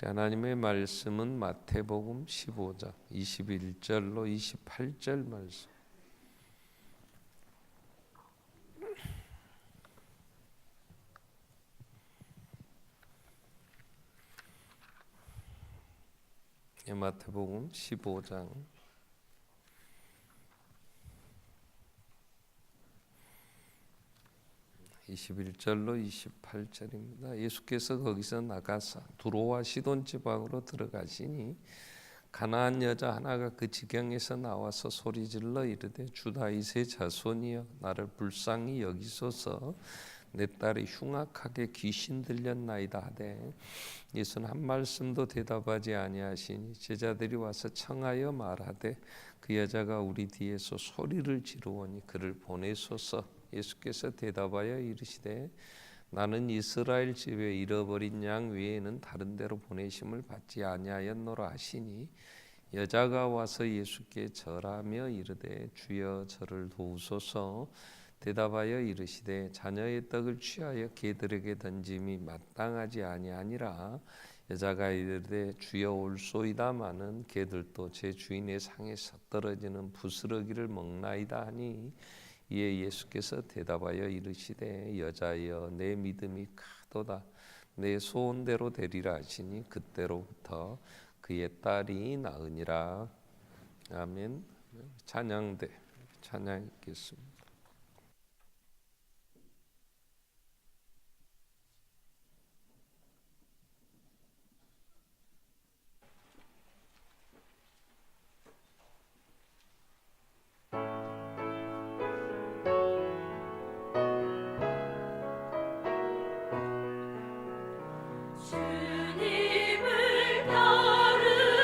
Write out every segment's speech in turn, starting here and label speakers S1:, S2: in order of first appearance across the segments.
S1: 하나님의 말씀은 마태복음 15장 21절로 28절 말씀. 마태복음 15장 21절로 28절입니다. 예수께서 거기서 나가사 두로와 시돈 지방으로 들어가시니 가나안 여자 하나가 그 지경에서 나와서 소리질러 이르되 주 다윗의 자손이여 나를 불쌍히 여기소서 내 딸이 흉악하게 귀신 들렸나이다 하되 예수는 한 말씀도 대답하지 아니하시니 제자들이 와서 청하여 말하되 그 여자가 우리 뒤에서 소리를 지르오니 그를 보내소서. 예수께서 대답하여 이르시되 나는 이스라엘 집에 잃어버린 양 외에는 다른 데로 보내심을 받지 아니하였노라 하시니 여자가 와서 예수께 절하며 이르되 주여 저를 도우소서. 대답하여 이르시되 자녀의 떡을 취하여 개들에게 던짐이 마땅하지 아니하니라. 여자가 이르되 주여 올소이다마는 개들도 제 주인의 상에서 떨어지는 부스러기를 먹나이다 하니 이에 예수께서 대답하여 이르시되 여자여 내 믿음이 크도다 내 소원대로 되리라 하시니 그때로부터 그의 딸이 나으니라. 아멘. 찬양대 찬양하겠습니다.
S2: 주님을 따르리라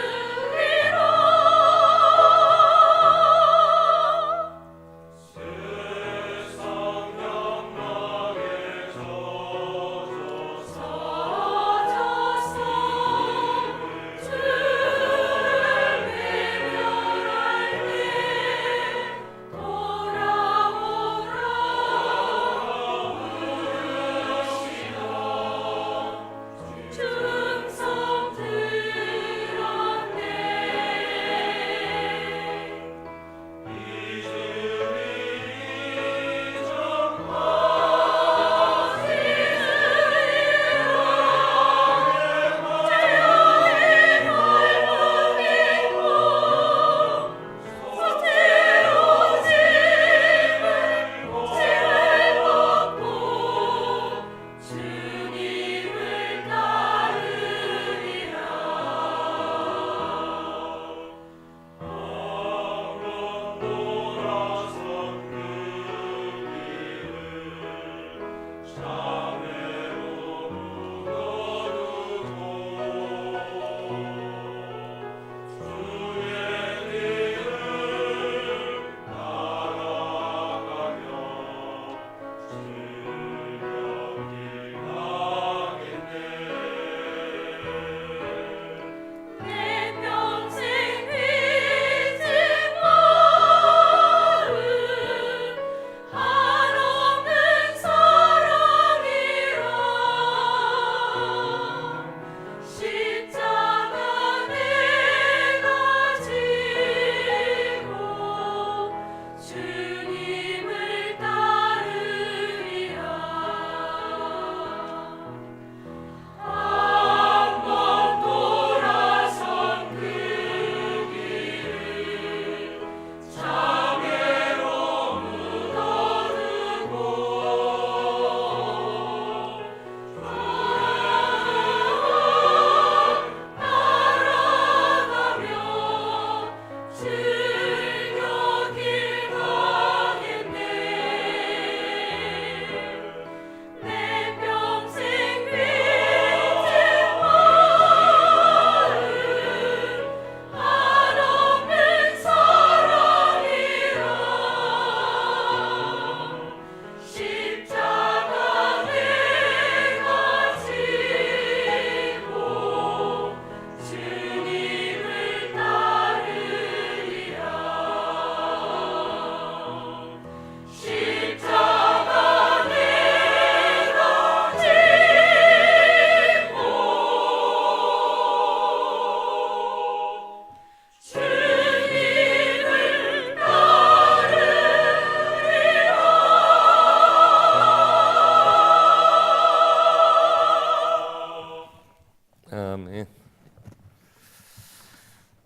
S1: 아멘.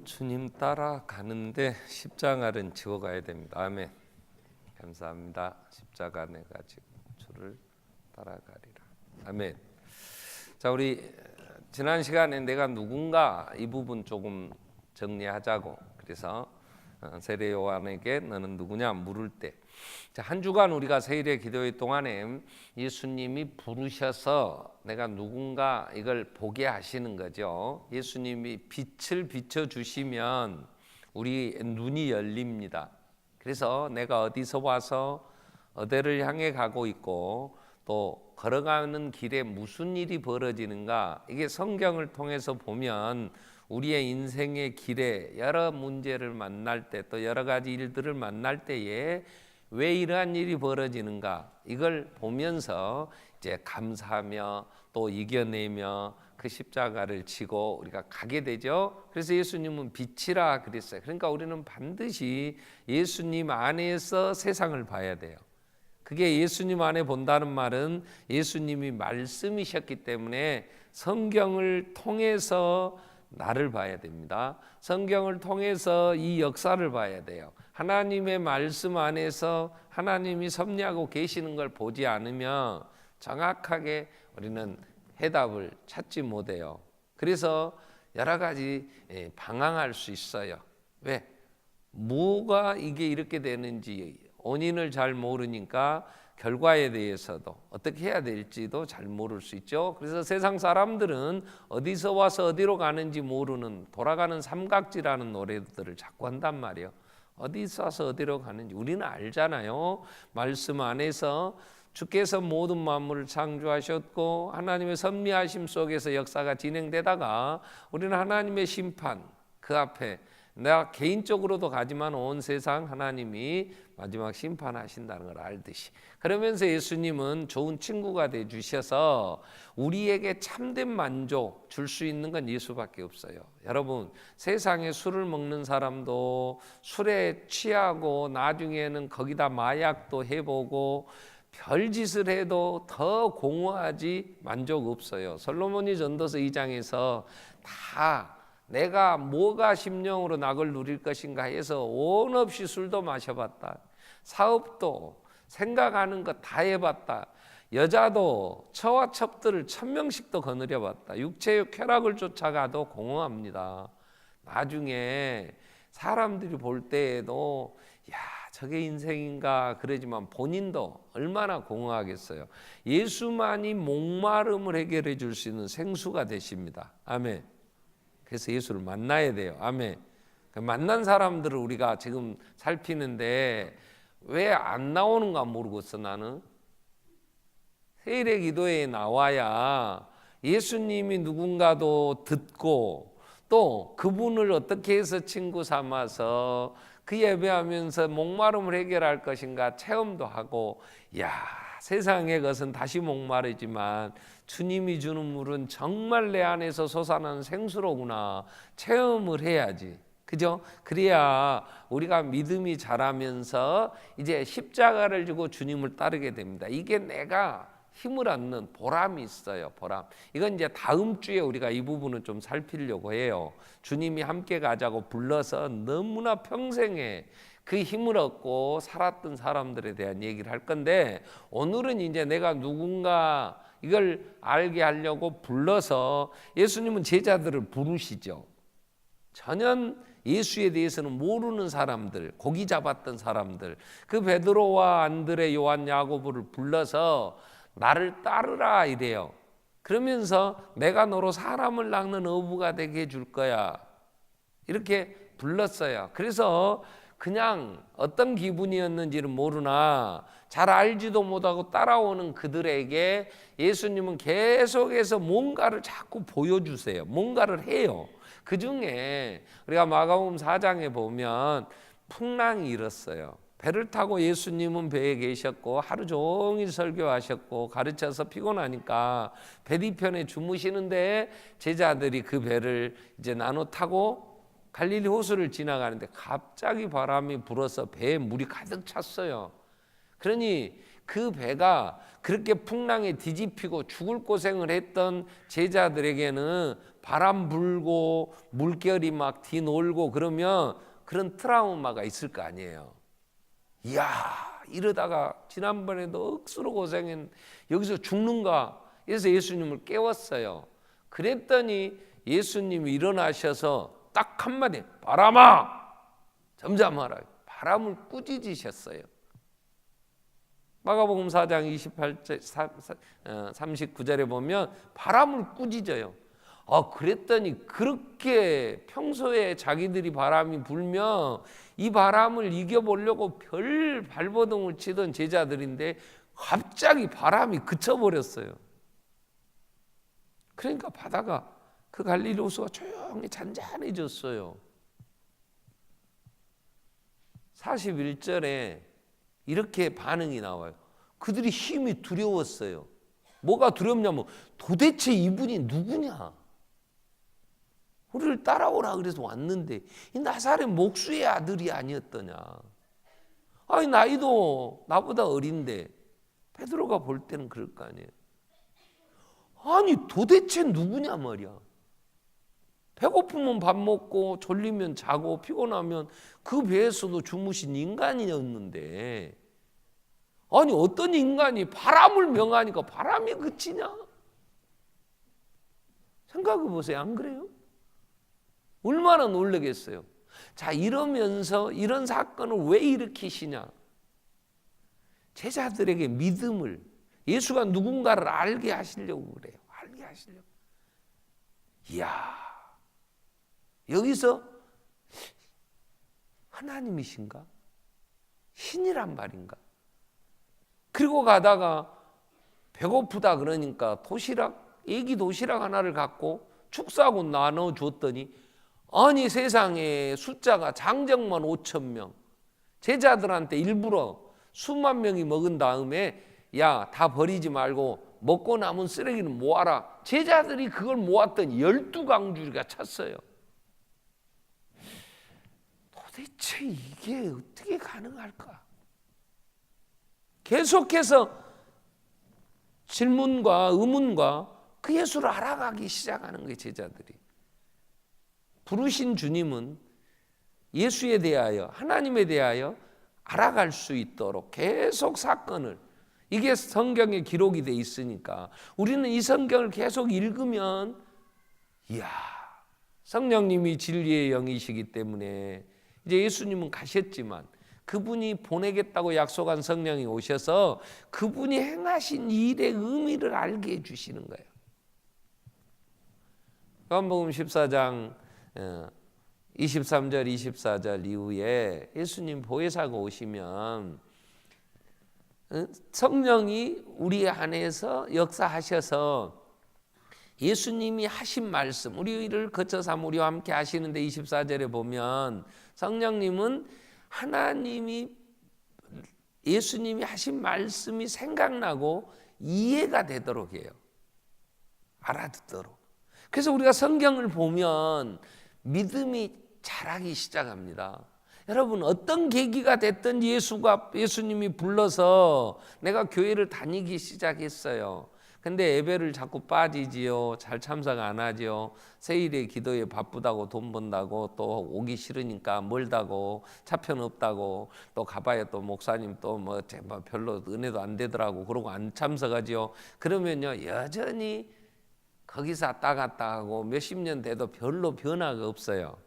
S1: 주님 따라가는데 십자가는 지워가야 됩니다. 아멘. 감사합니다. 십자가 내가 지고 주를 따라가리라. 아멘. 자, 우리 지난 시간에 내가 누군가 이 부분 조금 정리하자고. 그래서 세례 요한에게 너는 누구냐 물을 때, 자, 한 주간 우리가 세일의 기도회 동안에 예수님이 부르셔서 내가 누군가 이걸 보게 하시는 거죠. 예수님이 빛을 비춰주시면 우리 눈이 열립니다. 그래서 내가 어디서 와서 어디를 향해 가고 있고 또 걸어가는 길에 무슨 일이 벌어지는가, 이게 성경을 통해서 보면 우리의 인생의 길에 여러 문제를 만날 때 또 여러 가지 일들을 만날 때에 왜 이러한 일이 벌어지는가, 이걸 보면서 이제 감사하며 또 이겨내며 그 십자가를 지고 우리가 가게 되죠. 그래서 예수님은 빛이라 그랬어요. 그러니까 우리는 반드시 예수님 안에서 세상을 봐야 돼요. 그게 예수님 안에 본다는 말은 예수님이 말씀이셨기 때문에 성경을 통해서 나를 봐야 됩니다. 성경을 통해서 이 역사를 봐야 돼요. 하나님의 말씀 안에서 하나님이 섭리하고 계시는 걸 보지 않으면 정확하게 우리는 해답을 찾지 못해요. 그래서 여러 가지 방황할 수 있어요. 왜? 뭐가 이게 이렇게 되는지 원인을 잘 모르니까 결과에 대해서도 어떻게 해야 될지도 잘 모를 수 있죠. 그래서 세상 사람들은 어디서 와서 어디로 가는지 모르는 돌아가는 삼각지라는 노래들을 자꾸 한단 말이에요. 어디서 와서 어디로 가는지 우리는 알잖아요. 말씀 안에서 주께서 모든 만물을 창조하셨고 하나님의 섭리하심 속에서 역사가 진행되다가 우리는 하나님의 심판 그 앞에 내가 개인적으로도 가지만 온 세상 하나님이 마지막 심판하신다는 걸 알듯이, 그러면서 예수님은 좋은 친구가 돼 주셔서 우리에게 참된 만족 줄 수 있는 건 예수밖에 없어요. 여러분, 세상에 술을 먹는 사람도 술에 취하고 나중에는 거기다 마약도 해보고 별짓을 해도 더 공허하지 만족 없어요. 솔로몬이 전도서 2장에서 다 내가 뭐가 심령으로 낙을 누릴 것인가 해서 온 없이 술도 마셔봤다. 사업도 생각하는 것 다 해봤다. 여자도 처와 첩들을 1000명씩도 거느려봤다. 육체의 쾌락을 쫓아가도 공허합니다. 나중에 사람들이 볼 때에도 야, 저게 인생인가 그러지만 본인도 얼마나 공허하겠어요. 예수만이 목마름을 해결해 줄 수 있는 생수가 되십니다. 아멘. 그래서 예수를 만나야 돼요. 아멘. 만난 사람들을 우리가 지금 살피는데 왜 안 나오는가 모르겠어. 나는 세일의 기도에 나와야 예수님이 누군가도 듣고 또 그분을 어떻게 해서 친구 삼아서 그 예배하면서 목마름을 해결할 것인가 체험도 하고, 야, 세상의 것은 다시 목마르지만 주님이 주는 물은 정말 내 안에서 솟아나는 생수로구나 체험을 해야지. 그죠? 그래야 우리가 믿음이 자라면서 이제 십자가를 지고 주님을 따르게 됩니다. 이게 내가 힘을 얻는 보람이 있어요. 보람. 이건 이제 다음 주에 우리가 이 부분을 좀 살피려고 해요. 주님이 함께 가자고 불러서 너무나 평생에 그 힘을 얻고 살았던 사람들에 대한 얘기를 할 건데, 오늘은 이제 내가 누군가 이걸 알게 하려고 불러서 예수님은 제자들을 부르시죠. 전혀 예수에 대해서는 모르는 사람들, 고기 잡았던 사람들, 그 베드로와 안드레, 요한, 야고보를 불러서 나를 따르라 이래요. 그러면서 내가 너로 사람을 낚는 어부가 되게 해줄 거야 이렇게 불렀어요. 그래서 그냥 어떤 기분이었는지는 모르나 잘 알지도 못하고 따라오는 그들에게 예수님은 계속해서 뭔가를 자꾸 보여주세요. 뭔가를 해요. 그 중에 우리가 마가복음 4장에 보면 풍랑이 일었어요. 배를 타고 예수님은 배에 계셨고 하루 종일 설교하셨고 가르쳐서 피곤하니까 배 뒤편에 주무시는데 제자들이 그 배를 이제 나눠 타고 갈릴리 호수를 지나가는데 갑자기 바람이 불어서 배에 물이 가득 찼어요. 그러니 그 배가 그렇게 풍랑에 뒤집히고 죽을 고생을 했던 제자들에게는 바람 불고 물결이 막 뒤놀고 그러면 그런 트라우마가 있을 거 아니에요. 이야, 이러다가 지난번에도 억수로 고생한 여기서 죽는가 해서 예수님을 깨웠어요. 그랬더니 예수님이 일어나셔서 딱 한마디, 바람아 잠잠하라. 바람을 꾸짖으셨어요. 마가복음 4장 28절 39절에 보면 바람을 꾸짖어요. 그랬더니 그렇게 평소에 자기들이 바람이 불면 이 바람을 이겨보려고 별 발버둥을 치던 제자들인데 갑자기 바람이 그쳐버렸어요. 그러니까 바다가 그 갈릴리 호수가 조용히 잔잔해졌어요. 41절에 이렇게 반응이 나와요. 그들이 힘이 두려웠어요. 뭐가 두렵냐면 도대체 이분이 누구냐? 우리를 따라오라 그래서 왔는데 이 나사렛 목수의 아들이 아니었더냐? 아니 나이도 나보다 어린데 베드로가 볼 때는 그럴 거 아니에요. 아니 도대체 누구냐 말이야. 배고프면 밥 먹고 졸리면 자고 피곤하면 그 배에서도 주무신 인간이었는데 아니 어떤 인간이 바람을 명하니까 바람이 그치냐? 생각해 보세요. 안 그래요? 얼마나 놀라겠어요. 자, 이러면서 이런 사건을 왜 일으키시냐? 제자들에게 믿음을, 예수가 누군가를 알게 하시려고 그래요. 알게 하시려고. 이야, 여기서 하나님이신가? 신이란 말인가? 그리고 가다가 배고프다 그러니까 애기 도시락 하나를 갖고 축사하고 나눠줬더니 아니 세상에 숫자가 장정만 5,000명, 제자들한테 일부러 수만 명이 먹은 다음에 야, 다 버리지 말고 먹고 남은 쓰레기는 모아라. 제자들이 그걸 모았더니 12강줄기가 찼어요. 도대체 이게 어떻게 가능할까? 계속해서 질문과 의문과 그 예수를 알아가기 시작하는 거예요. 제자들이. 부르신 주님은 예수에 대하여, 하나님에 대하여 알아갈 수 있도록 계속 사건을, 이게 성경에 기록이 돼 있으니까 우리는 이 성경을 계속 읽으면 이야, 성령님이 진리의 영이시기 때문에 이제 예수님은 가셨지만 그분이 보내겠다고 약속한 성령이 오셔서 그분이 행하신 일의 의미를 알게 해주시는 거예요. 요한복음 14장 23절 24절 이후에 예수님 보혜사가 오시면 성령이 우리 안에서 역사하셔서 예수님이 하신 말씀, 우리를 거쳐서 우리와 함께 하시는데 24절에 보면 성령님은 예수님이 하신 말씀이 생각나고 이해가 되도록 해요. 알아듣도록. 그래서 우리가 성경을 보면 믿음이 자라기 시작합니다. 여러분, 어떤 계기가 됐든 예수님이 불러서 내가 교회를 다니기 시작했어요. 근데 예배를 자꾸 빠지지요. 잘 참석 안 하지요. 세일에 기도에 바쁘다고 돈 번다고 또 오기 싫으니까 멀다고 차편 없다고 또 가봐야 또 목사님 또 뭐 별로 은혜도 안 되더라고 그러고 안 참석하지요. 그러면요 여전히 거기서 왔다 갔다 하고 몇십 년 돼도 별로 변화가 없어요.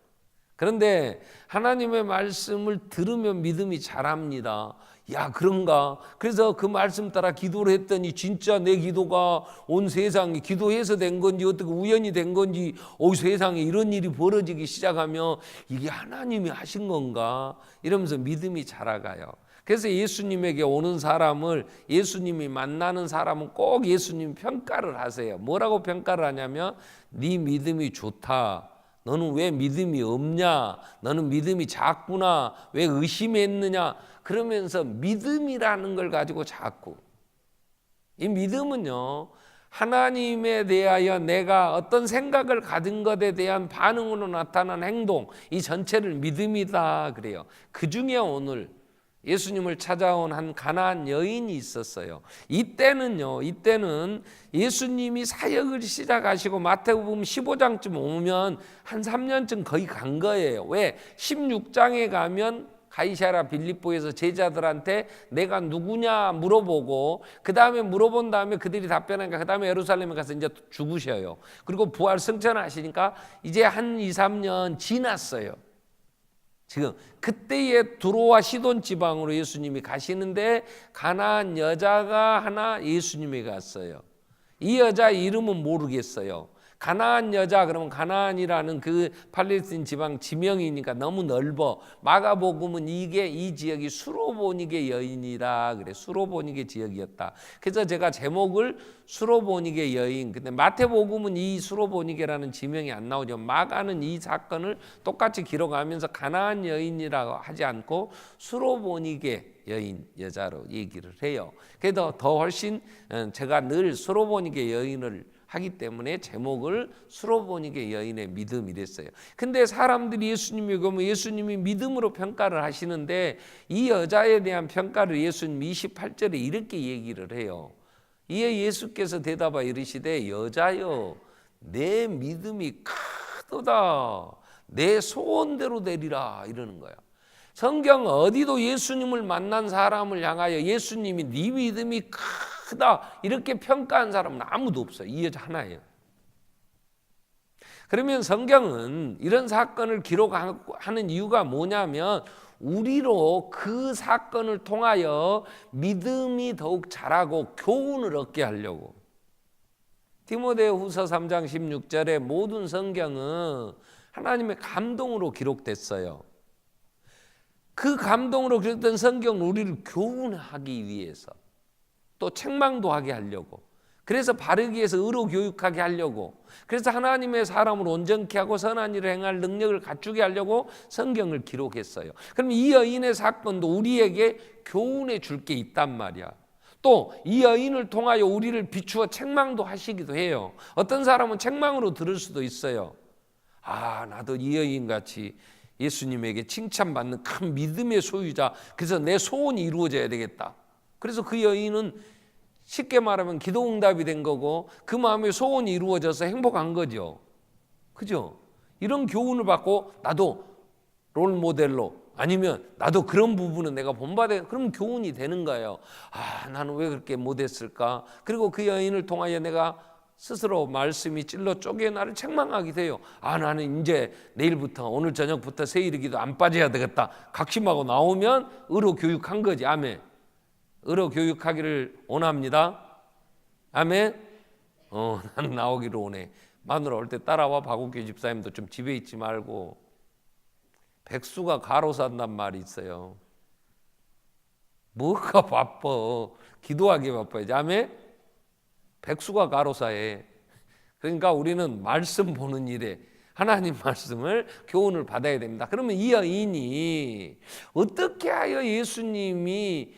S1: 그런데 하나님의 말씀을 들으면 믿음이 자랍니다. 야, 그런가? 그래서 그 말씀 따라 기도를 했더니 진짜 내 기도가 온 세상에 기도해서 된 건지 어떻게 우연히 된 건지 세상에 이런 일이 벌어지기 시작하면 이게 하나님이 하신 건가? 이러면서 믿음이 자라가요. 그래서 예수님에게 오는 사람을, 예수님이 만나는 사람은 꼭 예수님 평가를 하세요. 뭐라고 평가를 하냐면 네 믿음이 좋다. 너는 왜 믿음이 없냐? 너는 믿음이 작구나. 왜 의심했느냐? 그러면서 믿음이라는 걸 가지고 자꾸, 이 믿음은요 하나님에 대하여 내가 어떤 생각을 가진 것에 대한 반응으로 나타난 행동, 이 전체를 믿음이다 그래요. 그 중에 오늘 예수님을 찾아온 한 가나안 여인이 있었어요. 이때는 예수님이 사역을 시작하시고 마태복음 15장쯤 오면 한 3년쯤 거의 간 거예요. 왜? 16장에 가면 가이사랴 빌립보에서 제자들한테 내가 누구냐 물어보고 그 다음에 물어본 다음에 그들이 답변하니까 그 다음에 예루살렘에 가서 이제 죽으셔요. 그리고 부활 승천하시니까 이제 한 2, 3년 지났어요. 지금 그때에 두로와 시돈 지방으로 예수님이 가시는데 가나안 여자가 하나 예수님에게 갔어요. 이 여자 이름은 모르겠어요. 가나안 여자 그러면 가나안이라는 그 팔레스틴 지방 지명이니까 너무 넓어. 마가복음은 이 지역이 수로보니게 여인이라 그래. 수로보니게 지역이었다. 그래서 제가 제목을 수로보니게 여인. 근데 마태복음은 이 수로보니게라는 지명이 안 나오죠. 마가는 이 사건을 똑같이 기록하면서 가나안 여인이라고 하지 않고 수로보니게 여인 여자로 얘기를 해요. 그래도 더 훨씬 제가 늘 수로보니게 여인을 하기 때문에 제목을 수로보니게 여인의 믿음 이랬어요. 근데 사람들이 예수님이 보면 예수님이 믿음으로 평가를 하시는데 이 여자에 대한 평가를 예수님 28절에 이렇게 얘기를 해요. 이에 예수께서 대답하여 이르시되 여자여 내 믿음이 크도다 내 소원대로 되리라 이러는 거야. 성경 어디도 예수님을 만난 사람을 향하여 예수님이 네 믿음이 크다 이렇게 평가한 사람은 아무도 없어요. 이 여자 하나예요. 그러면 성경은 이런 사건을 기록하는 이유가 뭐냐면 우리로 그 사건을 통하여 믿음이 더욱 자라고 교훈을 얻게 하려고. 디모데후서 3장 16절에 모든 성경은 하나님의 감동으로 기록됐어요. 그 감동으로 기록된 성경은 우리를 교훈하기 위해서 또 책망도 하게 하려고 그래서 바르기 위해서 의로 교육하게 하려고 그래서 하나님의 사람을 온전케 하고 선한 일을 행할 능력을 갖추게 하려고 성경을 기록했어요. 그럼 이 여인의 사건도 우리에게 교훈해 줄 게 있단 말이야. 또 이 여인을 통하여 우리를 비추어 책망도 하시기도 해요. 어떤 사람은 책망으로 들을 수도 있어요. 아 나도 이 여인같이 예수님에게 칭찬받는 큰 믿음의 소유자 그래서 내 소원이 이루어져야 되겠다. 그래서 그 여인은 쉽게 말하면 기도응답이 된 거고 그 마음의 소원이 이루어져서 행복한 거죠. 그죠? 이런 교훈을 받고 나도 롤모델로 아니면 나도 그런 부분은 내가 본받아 그럼 교훈이 되는 거예요. 아 나는 왜 그렇게 못했을까? 그리고 그 여인을 통하여 내가 스스로 말씀이 찔러 쪼개 나를 책망하게 돼요. 아 나는 이제 내일부터 오늘 저녁부터 세일기도 안 빠져야 되겠다. 각심하고 나오면 의로 교육한 거지. 아멘. 의로 교육하기를 원합니다. 아멘. 나는 나오기를 원해. 마누라 올 때 따라와. 박욱규 집사님도 좀 집에 있지 말고. 백수가 가로 산단 말이 있어요. 뭐가 바빠. 기도하기 바빠야지. 아멘. 백수가 가로사에. 그러니까 우리는 말씀 보는 일에 하나님 말씀을 교훈을 받아야 됩니다. 그러면 이 여인이 어떻게 하여 예수님이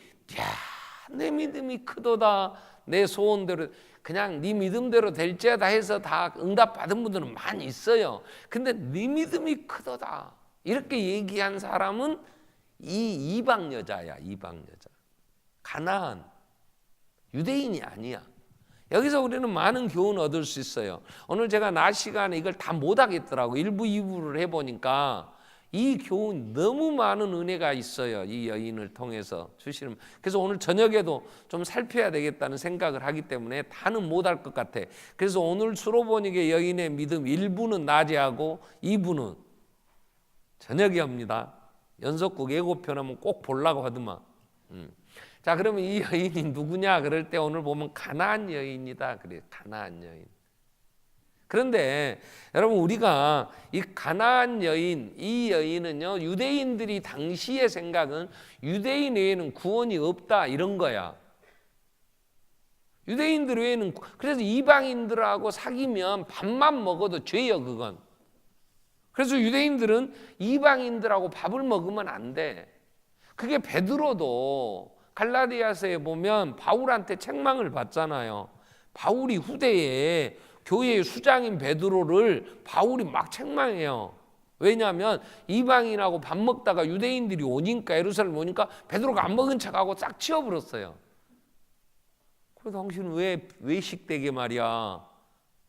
S1: 내 믿음이 크도다 내 소원대로 그냥 네 믿음대로 될지어다 해서 다 응답 받은 분들은 많이 있어요. 근데 네 믿음이 크도다 이렇게 얘기한 사람은 이 이방 여자야. 이방 여자. 가나안 유대인이 아니야. 여기서 우리는 많은 교훈을 얻을 수 있어요. 오늘 제가 낮 시간에 이걸 다 못하겠더라고. 1부, 2부를 해보니까 이 교훈 너무 많은 은혜가 있어요. 이 여인을 통해서 주시는. 그래서 오늘 저녁에도 좀 살펴야 되겠다는 생각을 하기 때문에 다는 못할 것 같아. 그래서 오늘 수로보니게 여인의 믿음 1부는 낮에 하고 2부는 저녁에 합니다. 연속극 예고편 하면 꼭 보려고 하더만. 자 그러면 이 여인이 누구냐 그럴 때 오늘 보면 가나안 여인이다 그래요. 가나안 여인. 그런데 여러분 우리가 이 가나안 여인 이 여인은요 유대인들이 당시의 생각은 유대인 외에는 구원이 없다 이런 거야. 유대인들 외에는 그래서 이방인들하고 사귀면 밥만 먹어도 죄요 그건. 그래서 유대인들은 이방인들하고 밥을 먹으면 안 돼. 그게 베드로도 갈라디아서에 보면 바울한테 책망을 받잖아요. 바울이 후대에 교회의 수장인 베드로를 바울이 막 책망해요. 왜냐하면 이방인하고 밥 먹다가 유대인들이 오니까, 예루살렘 오니까 베드로가 안 먹은 척하고 싹 치워버렸어요. 그래서 당신은 왜 외식되게 말이야,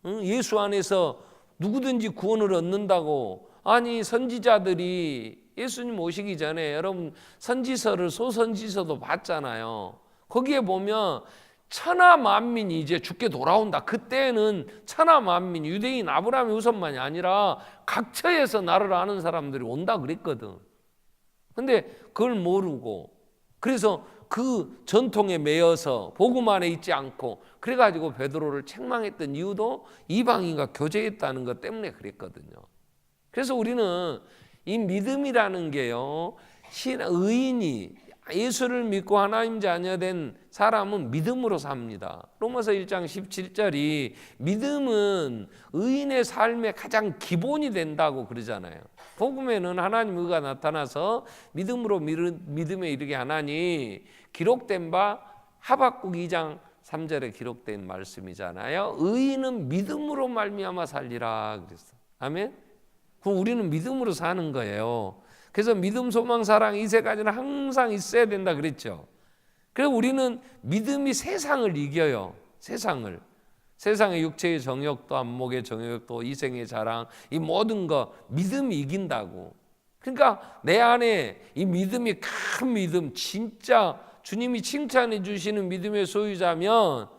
S1: 응? 예수 안에서 누구든지 구원을 얻는다고. 아니, 선지자들이 예수님 오시기 전에 여러분 선지서를, 소선지서도 봤잖아요. 거기에 보면 천하 만민이 이제 주께 돌아온다. 그때는 천하 만민, 유대인 아브라함의 후손만이 아니라 각처에서 나를 아는 사람들이 온다 그랬거든. 근데 그걸 모르고, 그래서 그 전통에 매여서 복음 안에 있지 않고, 그래가지고 베드로를 책망했던 이유도 이방인과 교제했다는 것 때문에 그랬거든요. 그래서 우리는 이 믿음이라는 게요, 의인이 예수를 믿고 하나님 자녀된 사람은 믿음으로 삽니다. 로마서 1장 17절이 믿음은 의인의 삶의 가장 기본이 된다고 그러잖아요. 복음에는 하나님 의가 나타나서 믿음으로 믿음에 이르게 하나니 기록된 바 하박국 2장 3절에 기록된 말씀이잖아요. 의인은 믿음으로 말미암아 살리라 그랬어. 아멘. 그럼 우리는 믿음으로 사는 거예요. 그래서 믿음, 소망, 사랑 이 세 가지는 항상 있어야 된다 그랬죠. 그래서 우리는 믿음이 세상을 이겨요. 세상의 육체의 정욕도, 안목의 정욕도, 이생의 자랑, 이 모든 거 믿음이 이긴다고. 그러니까 내 안에 이 믿음이 큰 믿음, 진짜 주님이 칭찬해 주시는 믿음의 소유자면,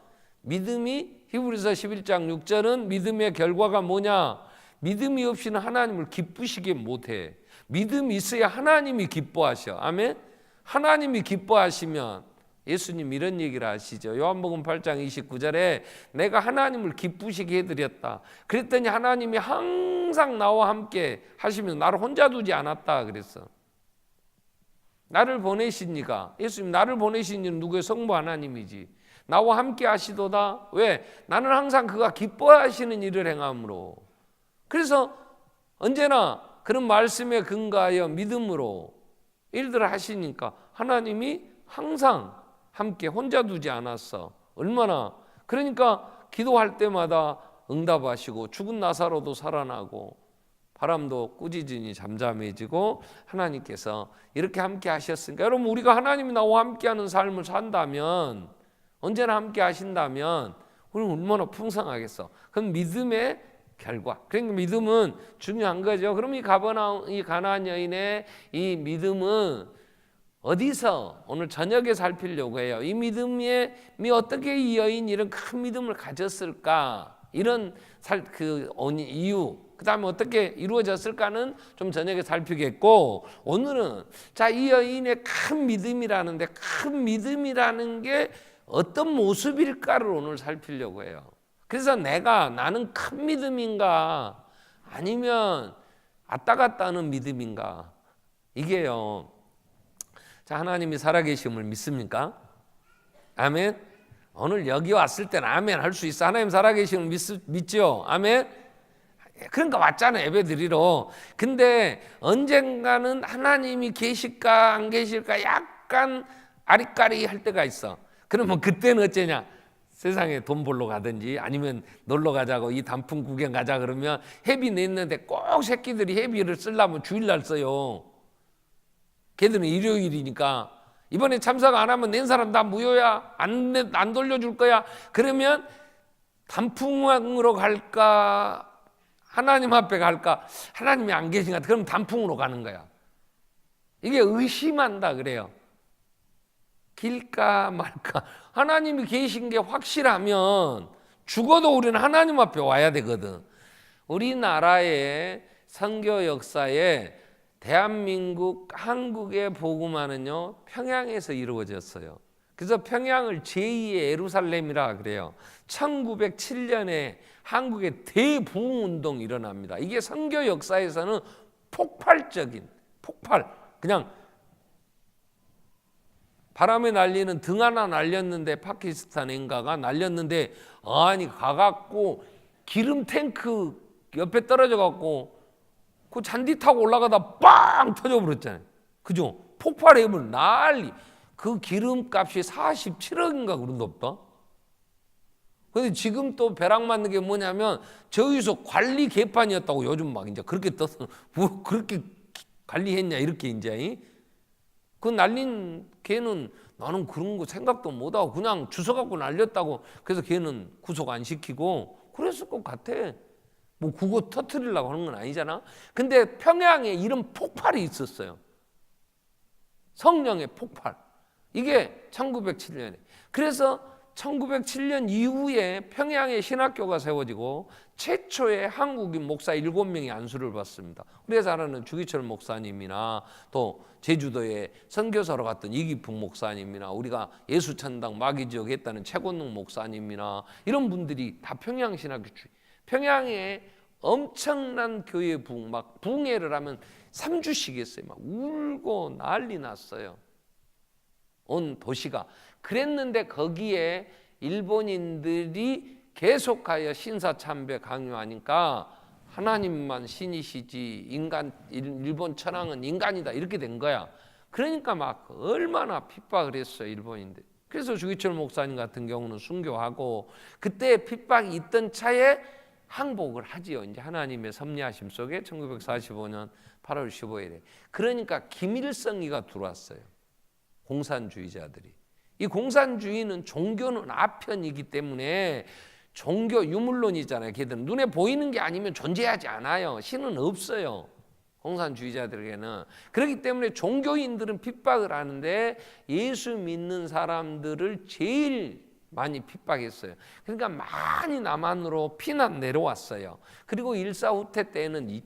S1: 믿음이 히브리서 11장 6절은 믿음의 결과가 뭐냐? 믿음이 없이는 하나님을 기쁘시게 못해. 믿음이 있어야 하나님이 기뻐하셔. 아멘. 하나님이 기뻐하시면, 예수님 이런 얘기를 하시죠. 요한복음 8장 29절에 내가 하나님을 기쁘시게 해드렸다. 그랬더니 하나님이 항상 나와 함께 하시면서 나를 혼자 두지 않았다 그랬어. 나를 보내시니까, 예수님 나를 보내신 이는 누구의? 성부 하나님이지. 나와 함께 하시도다. 왜? 나는 항상 그가 기뻐하시는 일을 행함으로. 그래서 언제나 그런 말씀에 근거하여 믿음으로 일들을 하시니까 하나님이 항상 함께 혼자 두지 않았어. 얼마나. 그러니까 기도할 때마다 응답하시고, 죽은 나사로도 살아나고, 바람도 꾸짖으니 잠잠해지고, 하나님께서 이렇게 함께 하셨으니까, 여러분 우리가 하나님이 나와 함께하는 삶을 산다면, 언제나 함께 하신다면 우리는 얼마나 풍성하겠어. 그럼 믿음의 결과. 그러니까 믿음은 중요한 거죠. 그럼 이 가나안 여인의 이 믿음은 어디서 오늘 저녁에 살피려고 해요. 이 믿음이 어떻게 이 여인이 이런 큰 믿음을 가졌을까? 이런 이유, 그 다음에 어떻게 이루어졌을까는 좀 저녁에 살피겠고, 오늘은 자, 이 여인의 큰 믿음이라는데, 큰 믿음이라는 게 어떤 모습일까를 오늘 살피려고 해요. 그래서 나는 큰 믿음인가, 아니면 왔다 갔다 하는 믿음인가, 이게요. 자, 하나님이 살아계심을 믿습니까? 아멘. 오늘 여기 왔을 때는 아멘 할 수 있어. 하나님 살아계심을 믿죠? 아멘. 그러니까 왔잖아요, 예배 드리러. 근데 언젠가는 하나님이 계실까 안 계실까 약간 아리까리 할 때가 있어. 그러면 그때는 어쩌냐? 세상에 돈 벌러 가든지, 아니면 놀러 가자고, 이 단풍 구경 가자 그러면 회비 냈는데 꼭 새끼들이 회비를 쓰려면 주일날 써요. 걔들은 일요일이니까. 이번에 참석 안 하면 낸 사람 다 무효야. 안 돌려줄 거야. 그러면 단풍으로 갈까, 하나님 앞에 갈까? 하나님이 안 계신가? 그럼 단풍으로 가는 거야. 이게 의심한다 그래요. 길까 말까. 하나님이 계신 게 확실하면 죽어도 우리는 하나님 앞에 와야 되거든. 우리나라의 선교 역사에 대한민국, 한국의 복음화는요, 평양에서 이루어졌어요. 그래서 평양을 제2의 예루살렘이라 그래요. 1907년에 한국의 대부흥운동이 일어납니다. 이게 선교 역사에서는 폭발적인 그냥 바람에 날리는 등 하나 날렸는데, 파키스탄인가가 날렸는데, 아니 가갖고 기름 탱크 옆에 떨어져갖고 그 잔디 타고 올라가다 빵 터져버렸잖아요. 그죠? 폭발해버린 난리. 그 기름값이 47억인가 그런 데 없다. 근데 지금 또 벼락 맞는 게 뭐냐면 저기서 관리 개판이었다고 요즘 막 이제 그렇게 떠서 뭐 그렇게 관리했냐 이렇게 이제 그 날린 걔는 나는 그런 거 생각도 못하고 그냥 주워 갖고 날렸다고 그래서 걔는 구속 안 시키고 그랬을 것 같아. 뭐 그거 터트리려고 하는 건 아니잖아. 근데 평양에 이런 폭발이 있었어요. 성령의 폭발. 이게 1907년에. 그래서 1907년 이후에 평양에 신학교가 세워지고 최초의 한국인 목사 7명이 안수를 받습니다. 우리가 잘 아는 주기철 목사님이나 또 제주도에 선교사로 갔던 이기풍 목사님이나 우리가 예수천당 마귀지역 했다는 최권능 목사님이나 이런 분들이 다 평양 신학교 평양에 엄청난 교회 부흥, 막 부흥회를 하면 3주씩 했어요. 막 울고 난리 났어요. 온 도시가. 그랬는데 거기에 일본인들이 계속하여 신사참배 강요하니까 하나님만 신이시지 일본 천황은 인간이다 이렇게 된 거야. 그러니까 막 얼마나 핍박을 했어요 일본인들. 그래서 주기철 목사님 같은 경우는 순교하고 그때 핍박이 있던 차에 항복을 하지요. 이제 하나님의 섭리하심 속에 1945년 8월 15일에. 그러니까 김일성이가 들어왔어요. 공산주의자들이. 이 공산주의는 종교는 아편이기 때문에 종교 유물론이잖아요. 걔들은 눈에 보이는 게 아니면 존재하지 않아요. 신은 없어요. 공산주의자들에게는. 그렇기 때문에 종교인들은 핍박을 하는데 예수 믿는 사람들을 제일 많이 핍박했어요. 그러니까 많이 남한으로 피난 내려왔어요. 그리고 일사후퇴 때는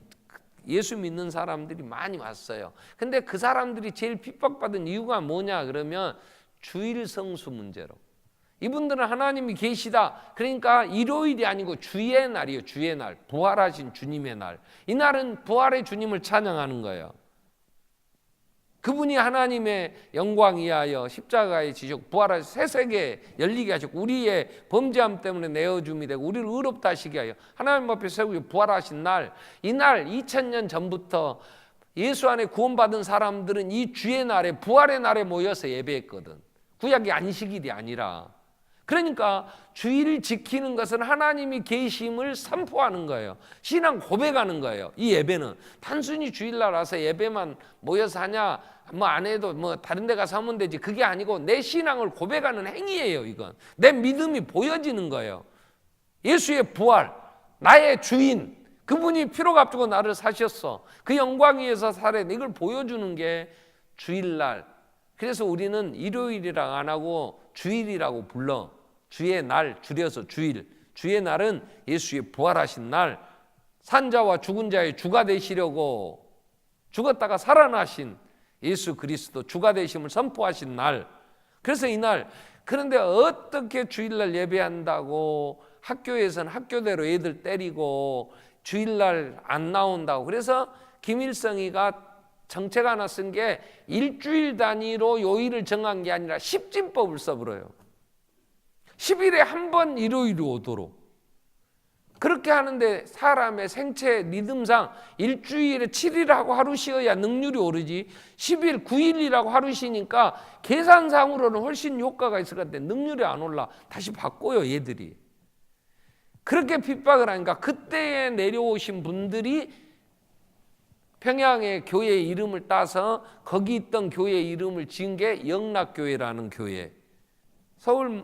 S1: 예수 믿는 사람들이 많이 왔어요. 근데 그 사람들이 제일 핍박받은 이유가 뭐냐 그러면 주일 성수 문제로. 이분들은 하나님이 계시다. 그러니까 일요일이 아니고 주의 날이에요. 주의 날. 부활하신 주님의 날. 이 날은 부활의 주님을 찬양하는 거예요. 그분이 하나님의 영광 이하여 십자가에 지셨고 부활하신 새 세계 열리게 하셨고 우리의 범죄함 때문에 내어줌이 되고 우리를 의롭다 하시게 하여 하나님 앞에 세우고 부활하신 날, 이날 2000년 전부터 예수 안에 구원받은 사람들은 이 주의 날에 부활의 날에 모여서 예배했거든. 구약의 안식일이 아니라. 그러니까 주일을 지키는 것은 하나님이 계심을 선포하는 거예요. 신앙 고백하는 거예요. 이 예배는 단순히 주일날 와서 예배만 모여서 하냐 뭐 안 해도 뭐 다른 데 가서 하면 되지 그게 아니고 내 신앙을 고백하는 행위예요. 이건 내 믿음이 보여지는 거예요. 예수의 부활, 나의 주인, 그분이 피로 값주고 나를 사셨어. 그 영광 위에서 살아. 이걸 보여주는 게 주일날. 그래서 우리는 일요일이라고 안 하고 주일이라고 불러. 주의 날 줄여서 주일. 주의 날은 예수의 부활하신 날, 산자와 죽은 자의 주가 되시려고 죽었다가 살아나신 예수 그리스도 주가 되심을 선포하신 날. 그래서 이날. 그런데 어떻게 주일날 예배한다고 학교에서는 학교대로 애들 때리고 주일날 안 나온다고. 그래서 김일성이가 정책 하나 쓴 게 일주일 단위로 요일을 정한 게 아니라 십진법을 써버려요. 10일에 한 번 일요일이 오도록. 그렇게 하는데 사람의 생체 리듬상 일주일에 7일하고 하루 쉬어야 능률이 오르지 10일, 9일이라고 하루 쉬니까 계산상으로는 훨씬 효과가 있을 것 같은데 능률이 안 올라. 다시 바꿔요 얘들이. 그렇게 핍박을 하니까 그때에 내려오신 분들이 평양의 교회 이름을 따서 거기 있던 교회 이름을 지은 게 영락교회라는 교회. 서울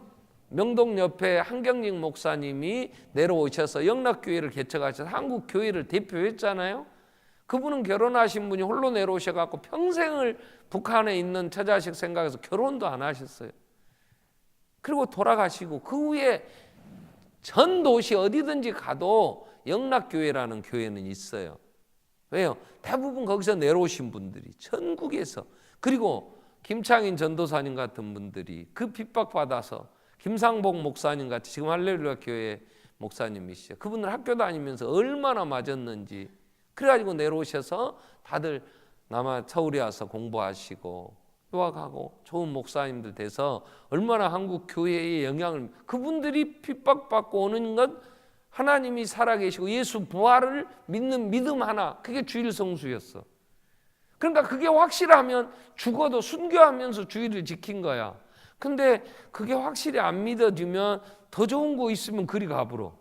S1: 명동 옆에 한경직 목사님이 내려오셔서 영락교회를 개척하셔서 한국 교회를 대표했잖아요. 그분은 결혼하신 분이 홀로 내려오셔갖고 평생을 북한에 있는 처자식 생각해서 결혼도 안 하셨어요. 그리고 돌아가시고 그 후에 전 도시 어디든지 가도 영락교회라는 교회는 있어요. 왜요? 대부분 거기서 내려오신 분들이 전국에서. 그리고 김창인 전도사님 같은 분들이 그 핍박받아서 김상복 목사님 같이 지금 할렐루야 교회 목사님이시죠. 그분들 학교 다니면서 얼마나 맞았는지. 그래가지고 내려오셔서 다들 남아 서울에 와서 공부하시고 유학하고 좋은 목사님들 돼서 얼마나 한국 교회의 영향을. 그분들이 핍박받고 오는 것 하나님이 살아계시고 예수 부활을 믿는 믿음 하나. 그게 주일 성수였어. 그러니까 그게 확실하면 죽어도 순교하면서 주일을 지킨 거야. 근데 그게 확실히 안 믿어지면 더 좋은 거 있으면 그리 가불어.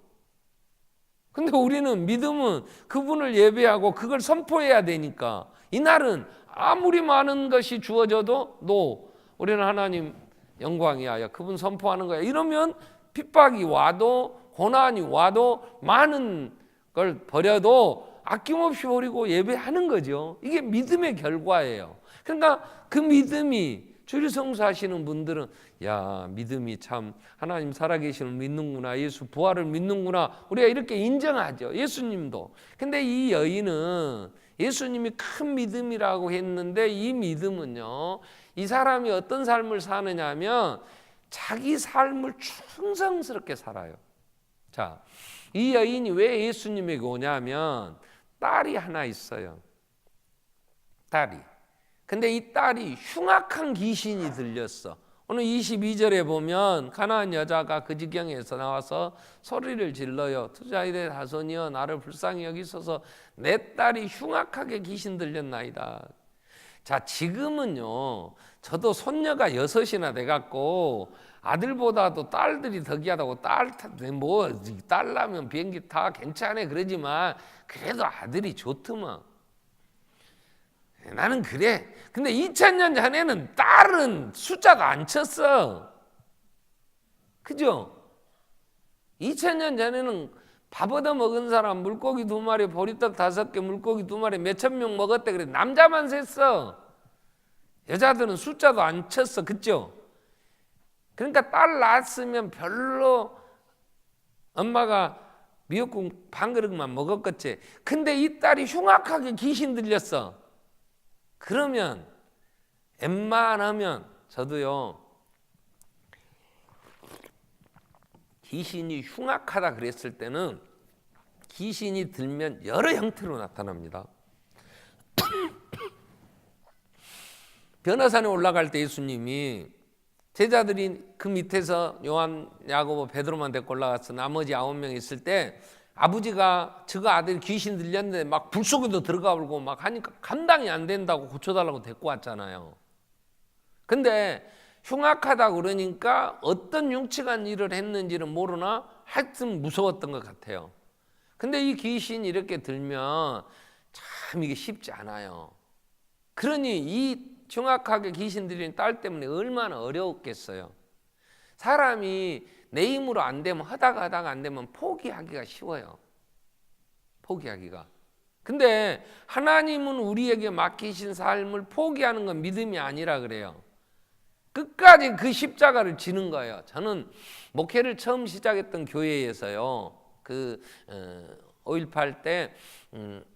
S1: 근데 우리는 믿음은 그분을 예배하고 그걸 선포해야 되니까 이날은 아무리 많은 것이 주어져도 우리는 하나님 영광이야. 야, 그분 선포하는 거야. 이러면 핍박이 와도 고난이 와도 많은 걸 버려도 아낌없이 버리고 예배하는 거죠. 이게 믿음의 결과예요. 그러니까 그 믿음이 주일 성수하시는 분들은 야, 믿음이 참 하나님 살아계심을 믿는구나, 예수 부활을 믿는구나, 우리가 이렇게 인정하죠. 예수님도. 근데 이 여인은 예수님이 큰 믿음이라고 했는데 이 믿음은요, 이 사람이 어떤 삶을 사느냐 하면 자기 삶을 충성스럽게 살아요. 자, 이 여인이 왜 예수님에게 오냐면 딸이 하나 있어요. 딸이. 근데 이 딸이 흉악한 귀신이 들렸어. 오늘 22절에 보면 가나안 여자가 그 지경에서 나와서 소리를 질러요. 투자이대 다손이여 나를 불쌍히 여기소서 내 딸이 흉악하게 귀신 들렸나이다. 자, 지금은요, 저도 손녀가 6이나 돼갖고 아들보다도 딸들이 더 귀하다고 딸 나면 비행기 타 괜찮아 그러지만 그래도 아들이 좋더만. 나는 그래. 근데 2000년 전에는 딸은 숫자가 안 쳤어. 그죠? 2000년 전에는 밥 얻어 먹은 사람 물고기 2마리, 보리떡 5개, 물고기 2마리 몇천 명 먹었대. 그래. 남자만 셌어. 여자들은 숫자도 안 쳤어. 그죠? 그러니까 딸 낳았으면 별로 엄마가 미역국 반 그릇만 먹었겠지. 근데 이 딸이 흉악하게 귀신 들렸어. 그러면 웬만하면 저도요, 귀신이 흉악하다 그랬을 때는 귀신이 들면 여러 형태로 나타납니다. 변화산에 올라갈 때 예수님이 제자들이 그 밑에서 요한, 야고보, 베드로만 데리고 올라가서 나머지 9명 있을 때 아버지가 저거 아들이 귀신 들렸는데 막 불 속에도 들어가 버리고 막 하니까 감당이 안 된다고 고쳐달라고 데리고 왔잖아요. 근데 흉악하다 그러니까 어떤 흉측한 일을 했는지는 모르나 하여튼 무서웠던 것 같아요. 근데 이 귀신이 이렇게 들면 참 이게 쉽지 않아요. 그러니 이 흉악하게 귀신 들린 딸 때문에 얼마나 어려웠겠어요. 사람이 내 힘으로 안 되면 하다가 안 되면 포기하기가 쉬워요. 포기하기가. 근데 하나님은 우리에게 맡기신 삶을 포기하는 건 믿음이 아니라 그래요. 끝까지 그 십자가를 지는 거예요. 저는 목회를 처음 시작했던 교회에서요, 5.18 때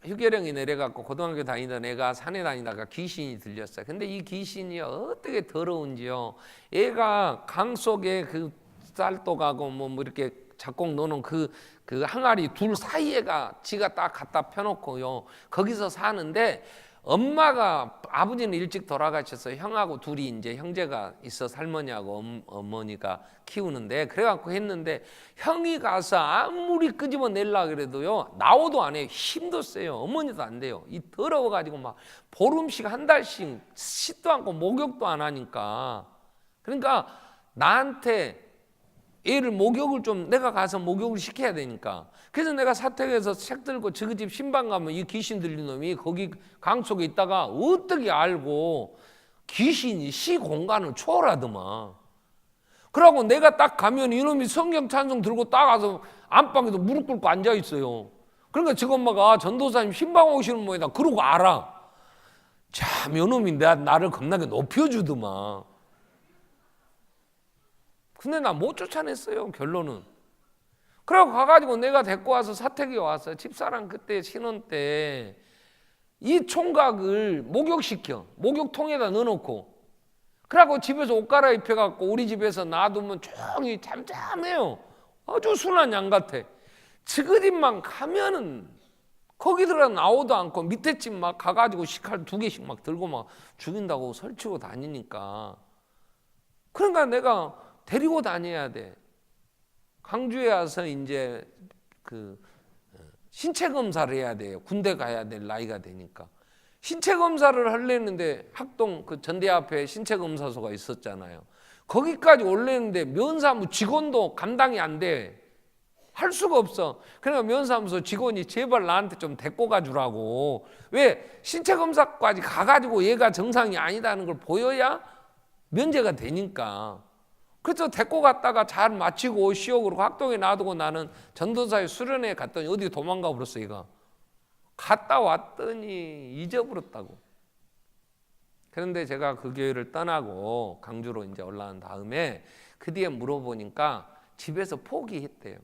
S1: 휴교령이 내려갖고 고등학교 다니던 애가 산에 다니다가 귀신이 들렸어요. 근데 이 귀신이 어떻게 더러운지요. 애가 강 속에 그 쌀독하고 뭐 이렇게 작곡 넣어놓은 그 항아리 둘 사이에가 지가 딱 갖다 펴놓고요, 거기서 사는데 엄마가, 아버지는 일찍 돌아가셔서 형하고 둘이 이제 형제가 있어서 할머니하고 어머니가 키우는데, 그래갖고 했는데 형이 가서 아무리 끄집어 내려고 그래도요, 나오도 안 해요. 힘도 세요. 어머니도 안 돼요. 이 더러워가지고 막 보름씩 한 달씩 씻도 않고 목욕도 안 하니까. 그러니까 나한테 얘를 목욕을 좀 내가 가서 목욕을 시켜야 되니까. 그래서 내가 사택에서 책 들고 저그 집 신방 가면 이 귀신 들린 놈이 거기 강 속에 있다가 어떻게 알고 귀신이 시 공간을 초월하더만. 그러고 내가 딱 가면 이놈이 성경 찬송 들고 딱 와서 안방에서 무릎 꿇고 앉아 있어요. 그러니까 저 엄마가 전도사님 신방 오시는 모양이다 그러고 알아. 참 이놈이 나를 겁나게 높여주더만. 근데 나 못 쫓아냈어요, 결론은. 그래서 가가지고 내가 데리고 와서 사택에 왔어요. 집사람 그때 신혼 때 이 총각을 목욕시켜. 목욕통에다 넣어놓고. 그래갖고 집에서 옷 갈아입혀갖고 우리 집에서 놔두면 조용히 잠잠해요. 아주 순한 양 같아. 저 집만 가면은 거기 들어 나오도 않고 밑에 집 막 가가지고 식칼 2개씩 막 들고 막 죽인다고 설치고 다니니까. 그러니까 내가 데리고 다녀야 돼. 광주에 와서 이제 신체 검사를 해야 돼요. 군대 가야 될 나이가 되니까. 신체 검사를 하려는데 학동 그 전대 앞에 신체 검사소가 있었잖아요. 거기까지 올리는데 면사무 직원도 감당이 안 돼. 할 수가 없어. 그러니까 면사무소 직원이 제발 나한테 좀 데리고 가주라고. 왜? 신체 검사까지 가가지고 얘가 정상이 아니다는 걸 보여야 면제가 되니까. 그래서 데리고 갔다가 잘 마치고 시옥으로 학동에 놔두고 나는 전도사의 수련회에 갔더니 어디 도망가 버렸어 얘가. 갔다 왔더니 잊어버렸다고. 그런데 제가 그 교회를 떠나고 강주로 이제 올라온 다음에 그 뒤에 물어보니까 집에서 포기했대요.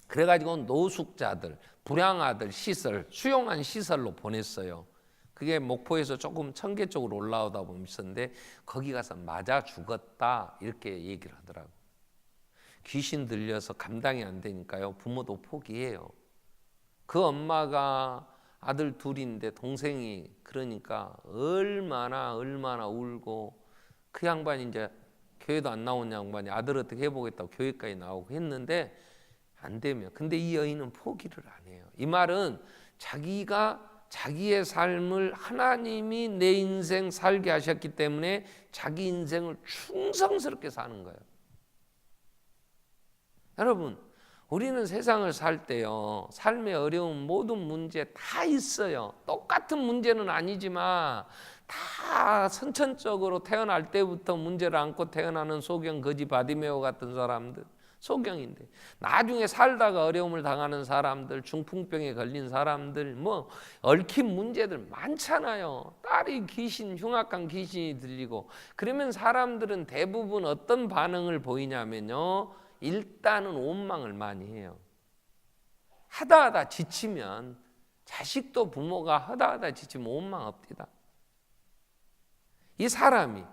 S1: 그래가지고 노숙자들, 불량아들 시설, 수용한 시설로 보냈어요. 그게 목포에서 조금 청계 쪽으로 올라오다 보면 있었는데 거기 가서 맞아 죽었다 이렇게 얘기를 하더라고. 귀신 들려서 감당이 안 되니까요. 부모도 포기해요. 그 엄마가 아들 둘인데 동생이 그러니까 얼마나 울고 그 양반이 이제 교회도 안 나온 양반이 아들 어떻게 해보겠다고 교회까지 나오고 했는데 안 되면. 근데 이 여인은 포기를 안 해요. 이 말은 자기가 자기의 삶을 하나님이 내 인생 살게 하셨기 때문에 자기 인생을 충성스럽게 사는 거예요. 여러분, 우리는 세상을 살 때요, 삶의 어려운 모든 문제 다 있어요. 똑같은 문제는 아니지만 다 선천적으로 태어날 때부터 문제를 안고 태어나는 소경, 거지, 바디메오 같은 사람들, 소경인데 나중에 살다가 어려움을 당하는 사람들, 중풍병에 걸린 사람들, 뭐 얽힌 문제들 많잖아요. 딸이 귀신, 흉악한 귀신이 들리고 그러면 사람들은 대부분 어떤 반응을 보이냐면요, 일단은 원망을 많이 해요. 하다 지치면, 자식도 부모가 하다 지치면 원망 없디다. 이 사람이.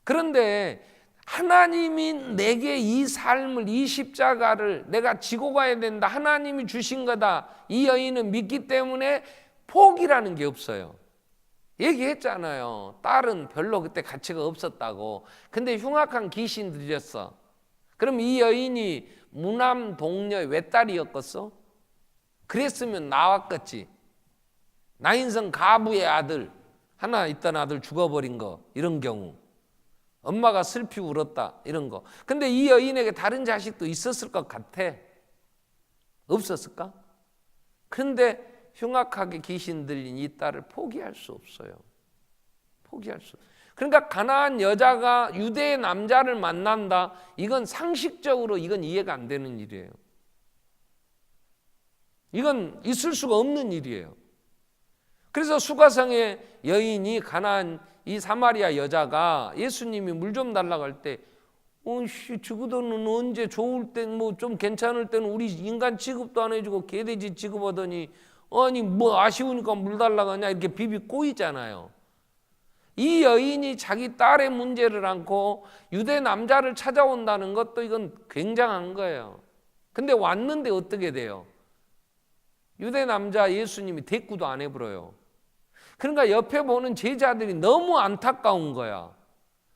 S1: 그런데 하나님이 내게 이 삶을, 이 십자가를 내가 지고 가야 된다, 하나님이 주신 거다, 이 여인은 믿기 때문에 포기라는 게 없어요. 얘기했잖아요. 딸은 별로 그때 가치가 없었다고. 근데 흉악한 귀신 들렸어. 그럼 이 여인이 무남 동녀의 외딸이었겠어? 그랬으면 나왔겠지. 나인성 가부의 아들, 하나 있던 아들 죽어버린 거, 이런 경우. 엄마가 슬피 울었다, 이런 거. 근데 이 여인에게 다른 자식도 있었을 것 같아. 없었을까? 그런데 흉악하게 귀신 들린 이 딸을 포기할 수 없어요. 포기할 수 없어요. 그러니까 가나안 여자가 유대의 남자를 만난다, 이건 상식적으로 이건 이해가 안 되는 일이에요. 이건 있을 수가 없는 일이에요. 그래서 수가성의 여인이 가나안 이 사마리아 여자가 예수님이 물 좀 달라고 할 때, 죽으더는 언제 좋을 땐 뭐 좀 괜찮을 때는 우리 인간 취급도 안 해주고 개돼지 취급하더니 아니 뭐 아쉬우니까 물 달라고 하냐, 이렇게 비비 꼬이잖아요. 이 여인이 자기 딸의 문제를 안고 유대 남자를 찾아온다는 것도 이건 굉장한 거예요. 근데 왔는데 어떻게 돼요? 유대 남자 예수님이 대꾸도 안 해버려요. 그러니까 옆에 보는 제자들이 너무 안타까운 거야.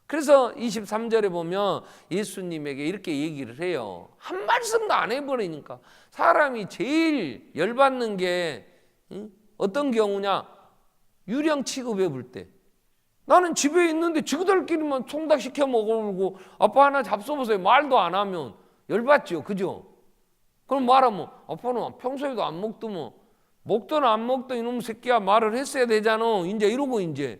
S1: 그래서 23절에 보면 예수님에게 이렇게 얘기를 해요. 한 말씀도 안 해버리니까. 사람이 제일 열받는 게 어떤 경우냐? 유령 취급해 볼 때. 나는 집에 있는데 지그들끼리만 통닭시켜 먹어보고 아빠 하나 잡숴보세요. 말도 안 하면 열받죠. 그죠? 그럼 말하면 아빠는 평소에도 안 먹더만, 먹든 안 먹든 이놈 새끼야 말을 했어야 되잖아. 이제 이러고, 이제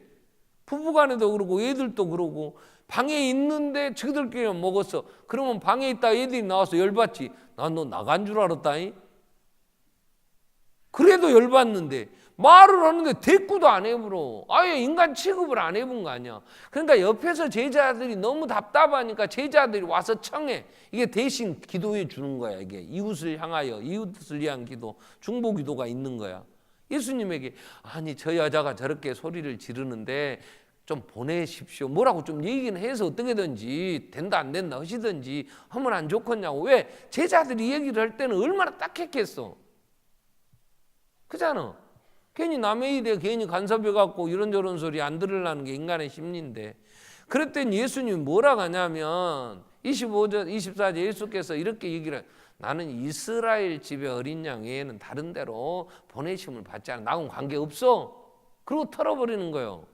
S1: 부부간에도 그러고 애들도 그러고, 방에 있는데 지그들끼리만 먹었어. 그러면 방에 있다 애들이 나와서 열받지. 난 너 나간 줄 알았다니. 그래도 열받는데 말을 하는데 대꾸도 안 해버려. 아예 인간 취급을 안 해본 거 아니야. 그러니까 옆에서 제자들이 너무 답답하니까 제자들이 와서 청해. 이게 대신 기도해 주는 거야. 이게 이웃을 향하여, 이웃을 위한 기도, 중보 기도가 있는 거야. 예수님에게 아니 저 여자가 저렇게 소리를 지르는데 좀 보내십시오. 뭐라고 좀 얘기는 해서 어떻게든지 된다 안 된다 하시든지 하면 안 좋겠냐고. 왜? 제자들이 얘기를 할 때는 얼마나 딱했겠어. 그잖아. 괜히 남의 일에 괜히 간섭해 갖고 이런저런 소리 안 들으려는 게 인간의 심리인데. 그랬더니 예수님이 뭐라고 하냐면 25절 24절 예수께서 이렇게 얘기를 해요. 나는 이스라엘 집의 어린 양 외에는 다른 데로 보내심을 받지 않아. 나하고는 관계없어. 그러고 털어버리는 거예요.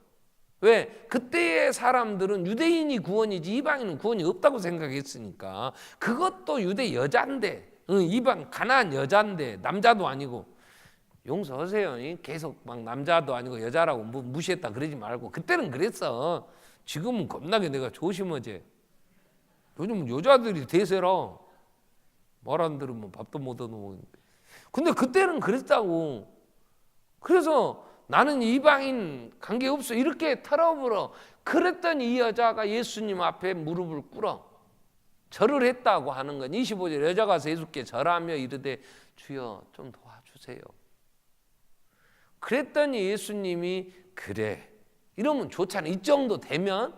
S1: 왜? 그때의 사람들은 유대인이 구원이지 이방인은 구원이 없다고 생각했으니까. 그것도 유대 여자인데, 이방 가나안 여자인데, 남자도 아니고. 용서하세요. 계속 막 남자도 아니고 여자라고 무시했다 그러지 말고. 그때는 그랬어. 지금은 겁나게 내가 조심하지. 요즘 여자들이 대세라. 말 안 들으면 밥도 못 얻어먹는데. 근데 그때는 그랬다고. 그래서 나는 이방인 관계없어 이렇게 털어버려. 그랬더니 이 여자가 예수님 앞에 무릎을 꿇어 절을 했다고 하는 건 25절 여자가 가서 예수께 절하며 이르되 주여 좀 도와주세요. 그랬더니 예수님이 그래 이러면 좋잖아. 이 정도 되면.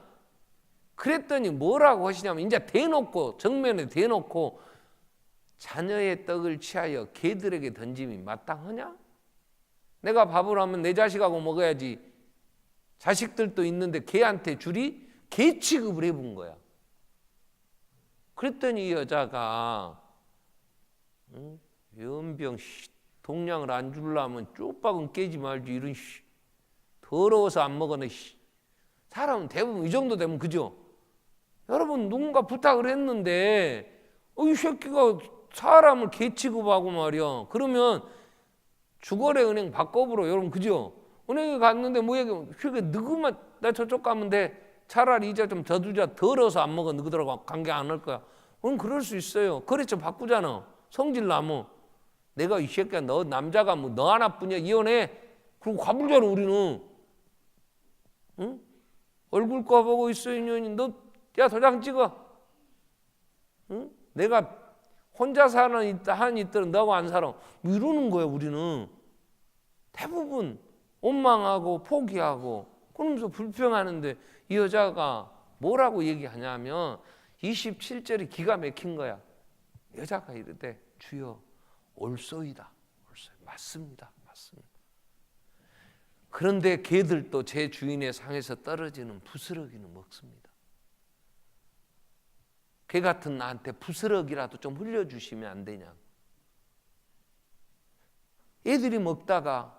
S1: 그랬더니 뭐라고 하시냐면 이제 대놓고 정면에 대놓고 자녀의 떡을 취하여 개들에게 던짐이 마땅하냐? 내가 밥을 하면 내 자식하고 먹어야지. 자식들도 있는데 개한테 주리? 개 취급을 해본 거야. 그랬더니 이 여자가 연병 동량을 안 주려면 쪽박은 깨지 말지 이런 더러워서 안 먹어네. 사람은 대부분 이 정도 되면 그죠? 여러분 누군가 부탁을 했는데 이 새끼가 사람을 개 취급하고 말이야. 그러면 주거래 은행 바꿔보러 여러분 그죠? 은행에 갔는데 뭐 얘기 너그만 나 저쪽 가면 돼. 차라리 이자 좀 더 주자. 더러워서 안 먹어. 너희들하고 관계 안 할 거야. 그럴 수 있어요. 거래처 바꾸잖아. 성질 나면 내가 이 새끼야 너 남자가 뭐 너 하나뿐이야 이혼해. 그리고 가불잖아 우리는. 응? 얼굴 꿔보고 있어 인연이. 너 야 도장 찍어. 응? 내가 혼자 사는 한 이들은 너하고 안 살아. 뭐 이러는 거야 우리는. 대부분 원망하고 포기하고 그러면서 불평하는데 이 여자가 뭐라고 얘기하냐면 27절이 기가 막힌 거야. 여자가 이르되 주여 옳소이다. 맞습니다. 맞습니다. 그런데 개들도 제 주인의 상에서 떨어지는 부스러기는 먹습니다. 개 같은 나한테 부스러기라도 좀 흘려주시면 안 되냐. 애들이 먹다가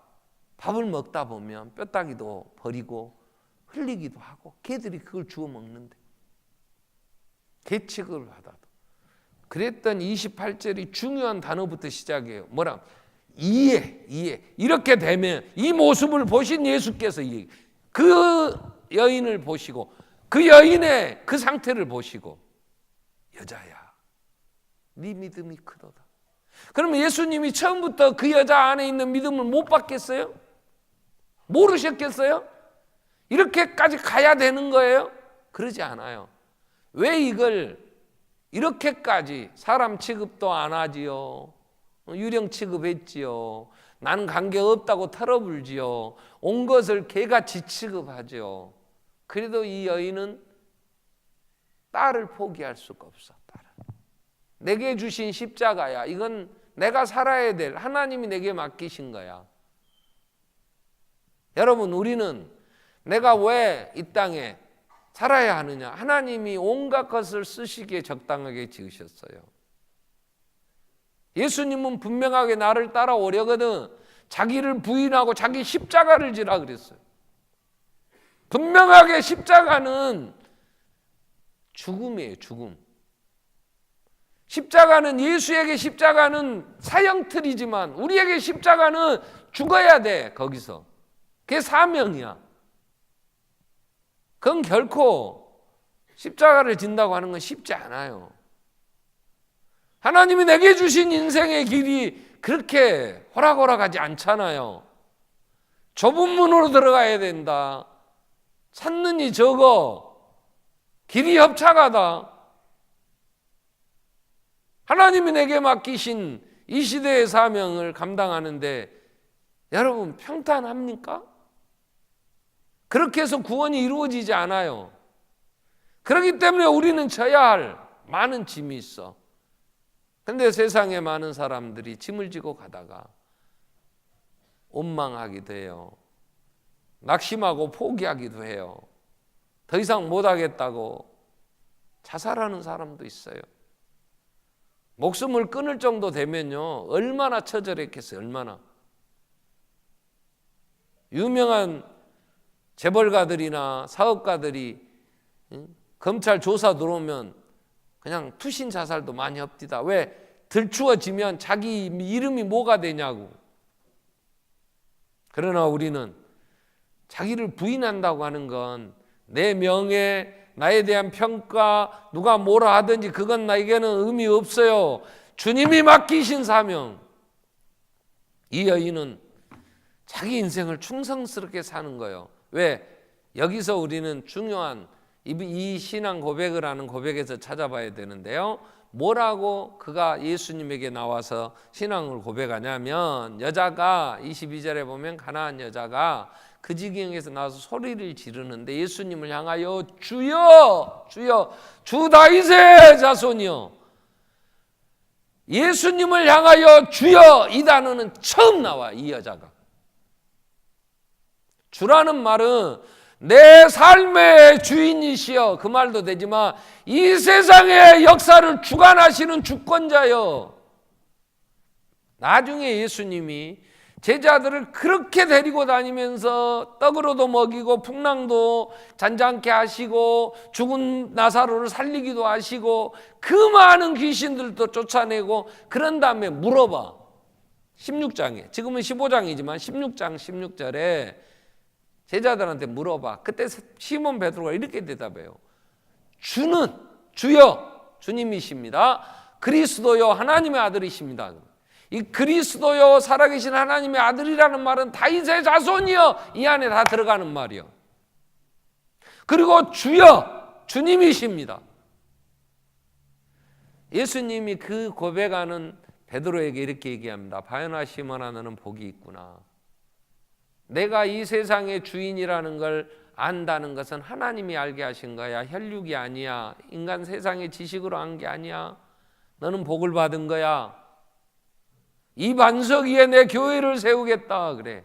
S1: 밥을 먹다 보면 뼈다귀도 버리고 흘리기도 하고 개들이 그걸 주워 먹는데 개 취급을 받아도. 그랬더니 28절이 중요한 단어부터 시작해요. 뭐라? 이해. 이렇게 되면 이 모습을 보신 예수께서 그 여인을 보시고 그 여인의 그 상태를 보시고 여자야 네 믿음이 크도다. 그러면 예수님이 처음부터 그 여자 안에 있는 믿음을 못 받겠어요? 모르셨겠어요? 이렇게까지 가야 되는 거예요? 그러지 않아요. 왜 이걸 이렇게까지 사람 취급도 안 하지요. 유령 취급했지요. 나는 관계없다고 털어불지요. 온 것을 개같이 취급하죠. 그래도 이 여인은 딸을 포기할 수가 없어. 딸을. 내게 주신 십자가야. 이건 내가 살아야 될 하나님이 내게 맡기신 거야. 여러분 우리는 내가 왜 이 땅에 살아야 하느냐. 하나님이 온갖 것을 쓰시기에 적당하게 지으셨어요. 예수님은 분명하게 나를 따라오려거든 자기를 부인하고 자기 십자가를 지라 그랬어요. 분명하게 십자가는 죽음이에요. 죽음. 십자가는 예수에게 십자가는 사형틀이지만 우리에게 십자가는 죽어야 돼. 거기서. 그게 사명이야. 그건 결코 십자가를 진다고 하는 건 쉽지 않아요. 하나님이 내게 주신 인생의 길이 그렇게 호락호락하지 않잖아요. 좁은 문으로 들어가야 된다. 찾는 이 적어. 길이 협착하다. 하나님이 내게 맡기신 이 시대의 사명을 감당하는데 여러분 평탄합니까? 그렇게 해서 구원이 이루어지지 않아요. 그렇기 때문에 우리는 져야 할 많은 짐이 있어. 근데 세상에 많은 사람들이 짐을 지고 가다가 원망하기도 해요. 낙심하고 포기하기도 해요. 더 이상 못하겠다고 자살하는 사람도 있어요. 목숨을 끊을 정도 되면요 얼마나 처절했겠어요. 얼마나. 유명한 재벌가들이나 사업가들이 검찰 조사 들어오면 그냥 투신 자살도 많이 합디다. 왜? 들추어지면 자기 이름이 뭐가 되냐고. 그러나 우리는 자기를 부인한다고 하는 건 내 명예, 나에 대한 평가, 누가 뭐라 하든지 그건 나에게는 의미 없어요. 주님이 맡기신 사명. 이 여인은 자기 인생을 충성스럽게 사는 거예요. 왜? 여기서 우리는 중요한 이 신앙 고백을 하는 고백에서 찾아봐야 되는데요. 뭐라고 그가 예수님에게 나와서 신앙을 고백하냐면, 여자가 22절에 보면 가나안 여자가 그 지경에서 나와서 소리를 지르는데 예수님을 향하여 주여 주여 주 다윗의 자손이여. 예수님을 향하여 주여 이 단어는 처음 나와. 이 여자가 주라는 말은 내 삶의 주인이시여, 그 말도 되지만 이 세상의 역사를 주관하시는 주권자여. 나중에 예수님이 제자들을 그렇게 데리고 다니면서 떡으로도 먹이고 풍랑도 잔잔케 하시고 죽은 나사로를 살리기도 하시고 그 많은 귀신들도 쫓아내고 그런 다음에 물어봐. 16장에, 지금은 15장이지만 16장 16절에 제자들한테 물어봐. 그때 시몬 베드로가 이렇게 대답해요. 주는 주여 주님이십니다. 그리스도요 하나님의 아들이십니다. 이 그리스도요 살아계신 하나님의 아들이라는 말은 다윗의 자손이요 이 안에 다 들어가는 말이요. 그리고 주여 주님이십니다. 예수님이 그 고백하는 베드로에게 이렇게 얘기합니다. 바요나 시몬아 너는 복이 있구나. 내가 이 세상의 주인이라는 걸 안다는 것은 하나님이 알게 하신 거야. 혈육이 아니야. 인간 세상의 지식으로 한 게 아니야. 너는 복을 받은 거야. 이 반석 위에 내 교회를 세우겠다 그래.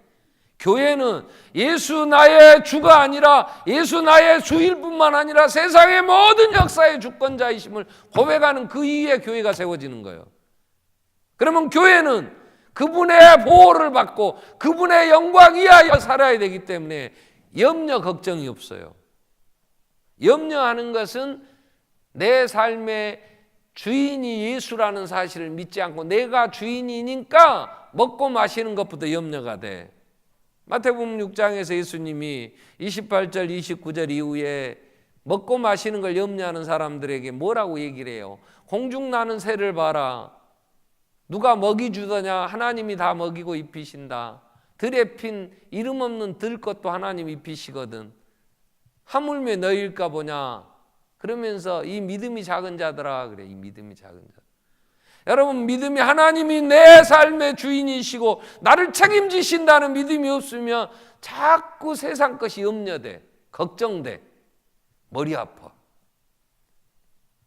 S1: 교회는 예수 나의 주가 아니라 예수 나의 주일 뿐만 아니라 세상의 모든 역사의 주권자이심을 고백하는 그 이후에 교회가 세워지는 거예요. 그러면 교회는 그분의 보호를 받고 그분의 영광 이하여 살아야 되기 때문에 염려 걱정이 없어요. 염려하는 것은 내 삶의 주인이 예수라는 사실을 믿지 않고 내가 주인이니까 먹고 마시는 것부터 염려가 돼. 마태복음 6장에서 예수님이 28절 29절 이후에 먹고 마시는 걸 염려하는 사람들에게 뭐라고 얘기를 해요? 공중 나는 새를 봐라. 누가 먹이 주더냐? 하나님이 다 먹이고 입히신다. 들에 핀 이름 없는 들것도 하나님 입히시거든. 하물며 너희일까 보냐? 그러면서 이 믿음이 작은 자들아 그래. 이 믿음이 작은 자. 여러분 믿음이 하나님이 내 삶의 주인이시고 나를 책임지신다는 믿음이 없으면 자꾸 세상 것이 염려돼. 걱정돼. 머리 아파.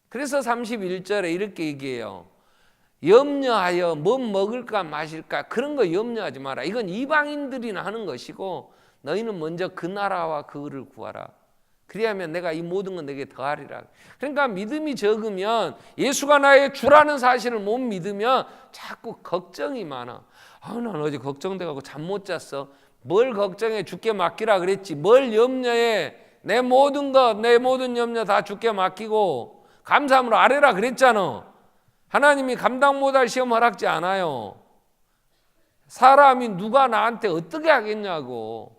S1: 그래서 31절에 이렇게 얘기해요. 염려하여 뭐 먹을까 마실까 그런 거 염려하지 마라. 이건 이방인들이나 하는 것이고 너희는 먼저 그 나라와 그 의를 구하라. 그리하면 내가 이 모든 건 내게 더하리라. 그러니까 믿음이 적으면 예수가 나의 주라는 사실을 못 믿으면 자꾸 걱정이 많아. 난 어제 걱정돼가지고 잠 못 잤어. 뭘 걱정해? 주께 맡기라 그랬지. 뭘 염려해? 내 모든 것, 내 모든 염려 다 주께 맡기고 감사함으로 아뢰라 그랬잖아. 하나님이 감당 못할 시험 허락지 않아요. 사람이 누가 나한테 어떻게 하겠냐고.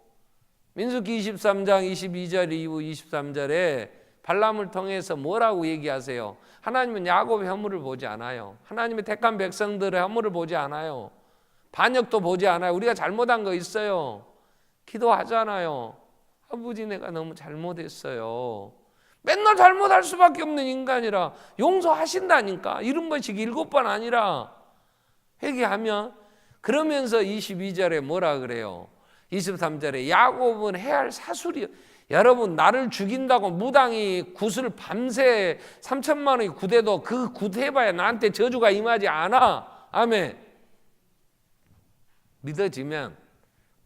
S1: 민수기 23장 22절 이후 23절에 발람을 통해서 뭐라고 얘기하세요? 하나님은 야곱의 허물을 보지 않아요. 하나님의 택한 백성들의 허물을 보지 않아요. 반역도 보지 않아요. 우리가 잘못한 거 있어요. 기도하잖아요. 아버지 내가 너무 잘못했어요. 맨날 잘못할 수밖에 없는 인간이라 용서하신다니까. 70번씩 7번 아니라 회개하면. 그러면서 22절에 뭐라 그래요? 23절에 야곱은 해할 사술이. 여러분 나를 죽인다고 무당이 굿을 밤새 3천만 원이 구대도 그 굿 해봐야 나한테 저주가 임하지 않아. 아멘. 믿어지면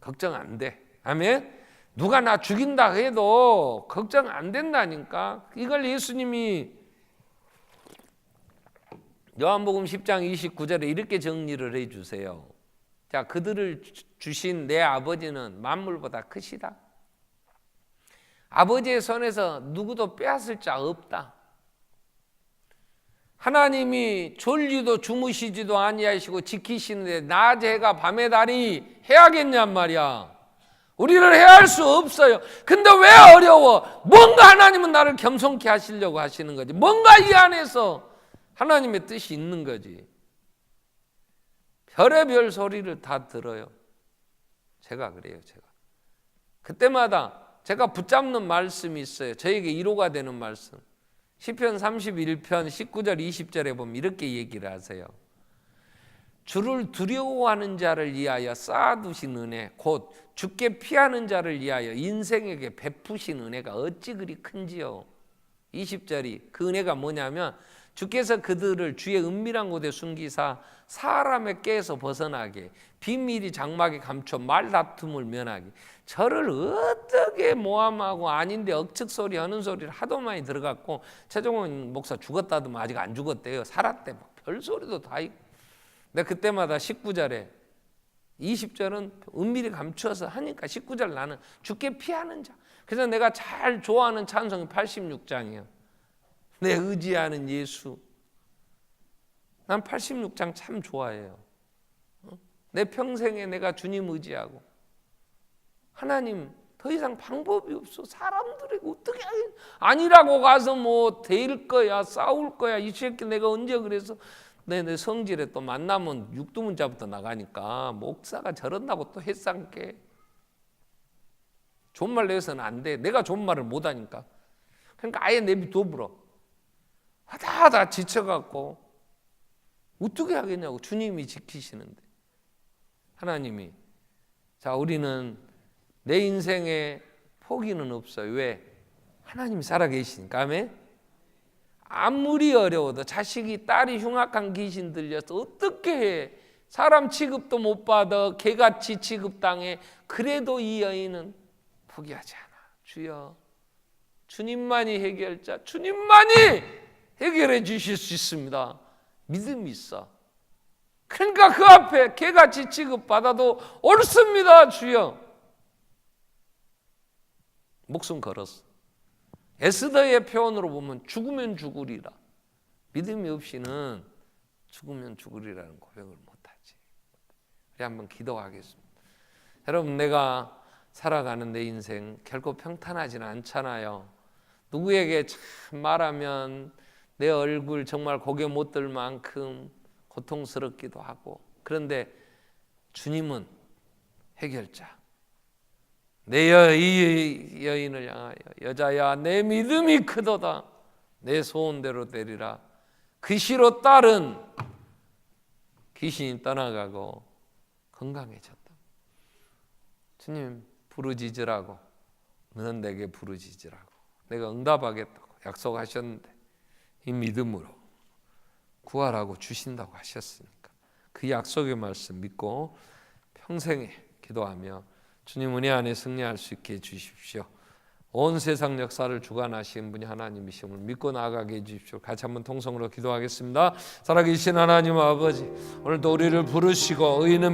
S1: 걱정 안 돼. 아멘. 누가 나 죽인다 해도 걱정 안 된다니까. 이걸 예수님이 요한복음 10장 29절에 이렇게 정리를 해주세요. 자, 그들을 주신 내 아버지는 만물보다 크시다. 아버지의 손에서 누구도 빼앗을 자 없다. 하나님이 졸지도 주무시지도 아니하시고 지키시는데 낮에 해가 밤에 달이 해야겠냔 말이야. 우리를 해할 수 없어요. 근데 왜 어려워? 뭔가 하나님은 나를 겸손케 하시려고 하시는 거지. 뭔가 이 안에서 하나님의 뜻이 있는 거지. 별의별 소리를 다 들어요. 제가 그래요. 제가 그때마다 제가 붙잡는 말씀이 있어요. 저에게 위로가 되는 말씀. 시편 31편 19절 20절에 보면 이렇게 얘기를 하세요. 주를 두려워하는 자를 위하여 쌓아두신 은혜, 곧 주께 피하는 자를 위하여 인생에게 베푸신 은혜가 어찌 그리 큰지요. 20절이 그 은혜가 뭐냐면 주께서 그들을 주의 은밀한 곳에 숨기사 사람의 꾀에서 벗어나게 비밀이 장막에 감춰 말다툼을 면하게. 저를 어떻게 모함하고 아닌데 억측소리 하는 소리를 하도 많이 들어갔고, 최종원 목사 죽었다더만 아직 안 죽었대요. 살았대. 별소리도 다 있고. 근데 그때마다 19절에 20절은 은밀히 감추어서 하니까 19절 나는 주께 피하는 자. 그래서 내가 잘 좋아하는 찬송이 86장이에요. 내 의지하는 예수. 난 86장 참 좋아해요. 내 평생에 내가 주님 의지하고 하나님 더 이상 방법이 없어. 사람들에게 어떻게 아니라고 가서 뭐 대일 거야 싸울 거야 이 새끼 내가 언제 그래서 내 성질에 또 만나면 육두문자부터 나가니까 목사가 저런다고 또 햇상게 좋은 말 내서는 안 돼. 내가 좋은 말을 못하니까. 그러니까 아예 내비둬버려. 하다 지쳐갖고 어떻게 하겠냐고. 주님이 지키시는데. 하나님이. 자, 우리는 내 인생에 포기는 없어요. 왜? 하나님이 살아계시니까. 아멘. 아무리 어려워도 자식이 딸이 흉악한 귀신 들려서 어떻게 해? 사람 취급도 못 받아 개같이 취급당해. 그래도 이 여인은 포기하지 않아. 주여, 주님만이 해결자, 주님만이 해결해 주실 수 있습니다. 믿음이 있어. 그러니까 그 앞에 개같이 취급받아도 옳습니다. 주여. 목숨 걸었어. 에스더의 표현으로 보면 죽으면 죽으리라. 믿음이 없이는 죽으면 죽으리라는 고백을 못하지. 우리 한번 기도하겠습니다. 여러분, 내가 살아가는 내 인생 결코 평탄하지는 않잖아요. 누구에게 참 말하면 내 얼굴 정말 고개 못 들 만큼 고통스럽기도 하고, 그런데 주님은 해결자. 이 여인을 향하여 여자야 내 믿음이 크도다. 내 소원대로 되리라. 그 시로 딸은 귀신이 떠나가고 건강해졌다. 주님 부르짖으라고, 너는 내게 부르짖으라고 내가 응답하겠다고 약속하셨는데 이 믿음으로 구하라고 주신다고 하셨으니까 그 약속의 말씀 믿고 평생에 기도하며 주님 은혜 안에 승리할 수 있게 해주십시오. 온 세상 역사를 주관하시는 분이 하나님이심을 믿고 나아가게 해주십시오. 같이 한번 통성으로 기도하겠습니다. 살아계신 하나님 아버지, 오늘도 우리를 부르시고 의인은